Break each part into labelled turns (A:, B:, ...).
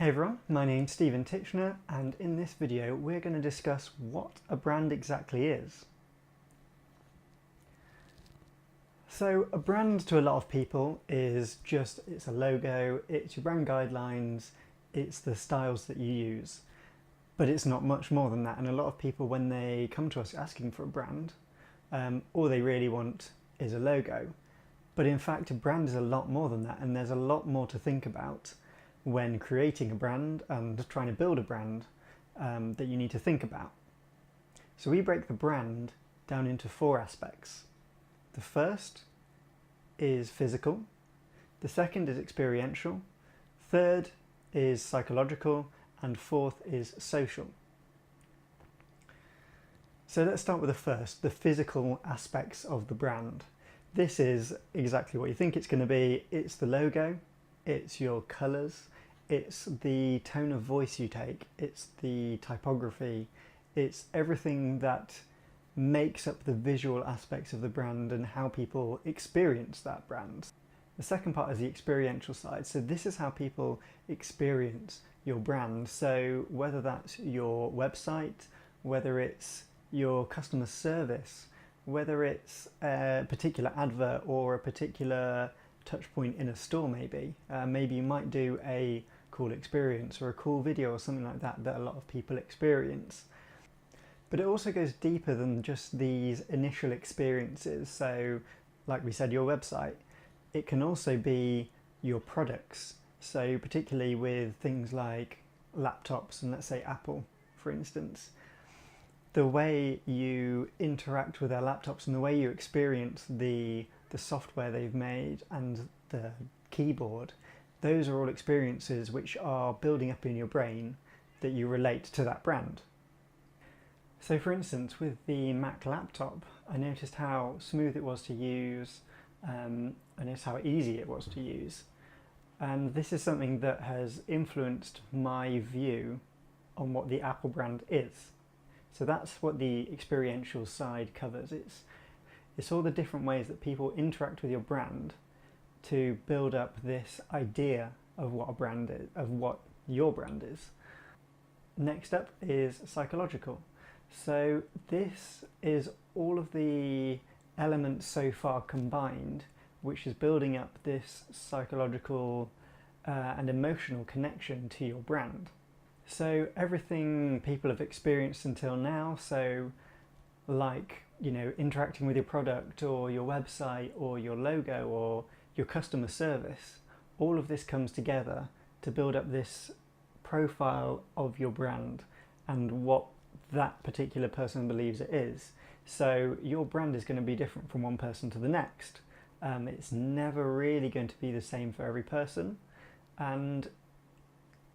A: Hey everyone, my name's Stephen Titchener, and in this video we're going to discuss what a brand exactly is. So a brand to a lot of people is just, it's a logo, it's your brand guidelines, it's the styles that you use. But it's not much more than that, and a lot of people, when they come to us asking for a brand, all they really want is a logo. But in fact a brand is a lot more than that, and there's a lot more to think about when creating a brand and trying to build a brand that you need to think about. So we break the brand down into 4 aspects. The first is physical, the second is experiential, third is psychological, and fourth is social. So let's start with the first, the physical aspects of the brand. This is exactly what you think it's going to be. It's the logo, it's your colours, it's the tone of voice you take, it's the typography, it's everything that makes up the visual aspects of the brand and how people experience that brand. The second part is the experiential side. So this is how people experience your brand. So whether that's your website, whether it's your customer service, whether it's a particular advert or a particular touch point in a store, maybe you might do a cool experience or a cool video or something like that that a lot of people experience. But it also goes deeper than just these initial experiences. So like we said, your website, it can also be your products. So particularly with things like laptops, and let's say Apple for instance, the way you interact with their laptops and the way you experience the software they've made and the keyboard, those are all experiences which are building up in your brain that you relate to that brand. So for instance, with the Mac laptop, I noticed how smooth it was to use, I noticed how easy it was to use. And this is something that has influenced my view on what the Apple brand is. So that's what the experiential side covers. It's all the different ways that people interact with your brand to build up this idea of what a brand is, of what your brand is. Next up is psychological. So this is all of the elements so far combined, which is building up this psychological and emotional connection to your brand. So everything people have experienced until now, so like, you know, interacting with your product or your website or your logo or your customer service, all of this comes together to build up this profile of your brand and what that particular person believes it is. So your brand is going to be different from one person to the next. It's never really going to be the same for every person, and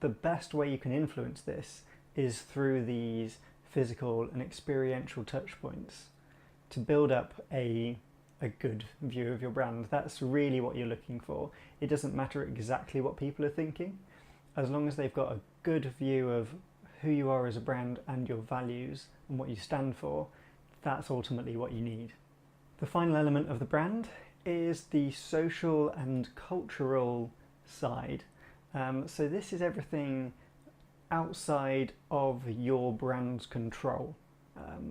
A: the best way you can influence this is through these physical and experiential touch points to build up a good view of your brand. That's really what you're looking for. It doesn't matter exactly what people are thinking, as long as they've got a good view of who you are as a brand and your values and what you stand for. That's ultimately what you need. The final element of the brand is the social and cultural side. So this is everything outside of your brand's control.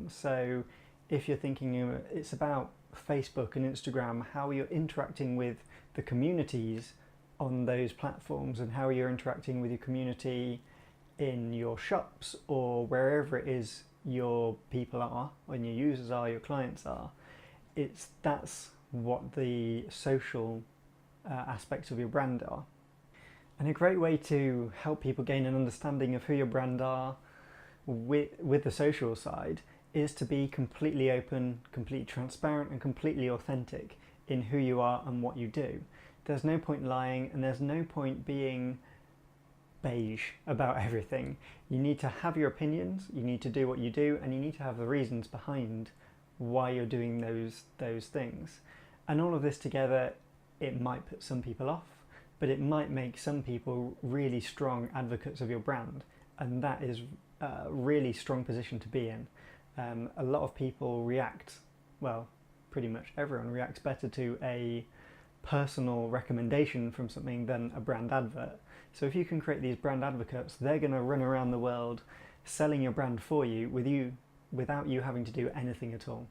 A: So if you're thinking it's about Facebook and Instagram, how you're interacting with the communities on those platforms and how you're interacting with your community in your shops or wherever it is your people are, and your users are, your clients are, that's what the social aspects of your brand are. And a great way to help people gain an understanding of who your brand are with the social side is to be completely open, completely transparent and completely authentic in who you are and what you do. There's no point lying, and there's no point being beige about everything. You need to have your opinions, you need to do what you do, and you need to have the reasons behind why you're doing those things. And all of this together, it might put some people off, but it might make some people really strong advocates of your brand, and that is a really strong position to be in. A lot of people react, well, pretty much everyone reacts better to a personal recommendation from something than a brand advert. So if you can create these brand advocates, they're going to run around the world selling your brand for you, without you having to do anything at all.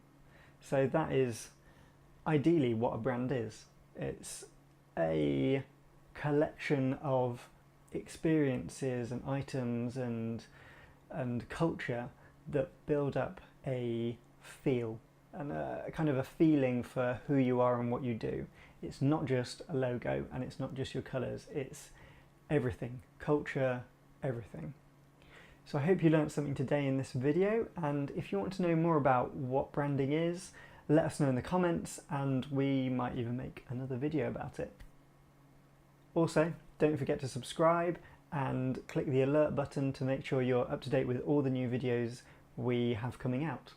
A: So that is ideally what a brand is. It's a collection of experiences and items and culture that build up a feel and a kind of a feeling for who you are and what you do. It's not just a logo and it's not just your colours, it's everything, culture, everything. So I hope you learned something today in this video, and if you want to know more about what branding is, let us know in the comments and we might even make another video about it. Also, don't forget to subscribe and click the alert button to make sure you're up to date with all the new videos we have coming out.